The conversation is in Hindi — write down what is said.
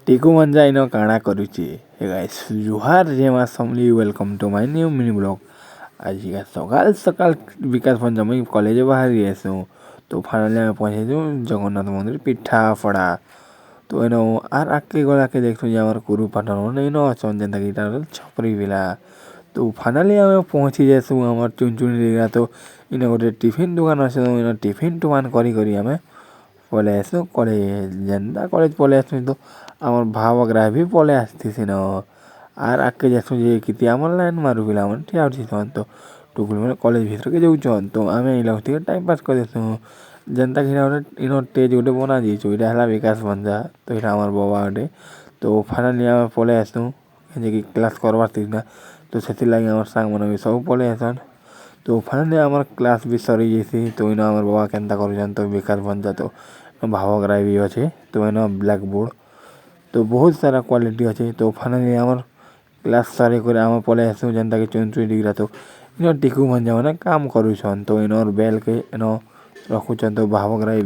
टीकू मंजा इन काଣା करुचे हे गाइस जुहार जय मां Samlei welcome to my new mini blog. आज सकाल सकाल विकास भंजा मुई कॉलेज बाहर आसू तो फाइनली आम पहुँचे जगन्नाथ मंदिर पिठा फड़ा तो इन आर आगे गला के देखु कुरु पाटन इन अच्छा जेनता कि छपरी पिला तो फाइनली आम पहुँची जासु आम चुनचुनी तो इन गोटे टिफिन दुकान अच्छे तो इन टिफिन टुकान करी आम पलि आसु कॉलेज जेनता कॉलेज पलि आसु तो आमर भावग्राह भी पलि आसती न आर आगे जासु जे कि आमर लाइन मारू पिला मन ठिया तो टुकुल मैंने कॉलेज भीतर के जाऊन तो आम इलागती टाइम पास कर देसु जेनता कि इन टेज गोटे बना दीचु इटा विकास भंजा तो यहाँ आमर बाबा गोटे तो फाइनली आम पलि आसु कि क्लास करवार थी ना तो से लगे आम सांग मन भी सब पलि आसन तो फाइनली आमर क्लास भी सरी जाइए तो इन आमर बाबा केन्ता कर तो विकास भंजा तो भावग्राह भी अच्छे तो इन ब्लैक बोर्ड तो बहुत सारा क्वालिटी अच्छे तो फाइनली आमर क्लास सारे कर आम पलि आसु जेनता कि चुनचुनी डिग्रा तो इन टिकू भंजा मैंने काम करुछन तो इन बेल के इन रखुचन तो भावग्राही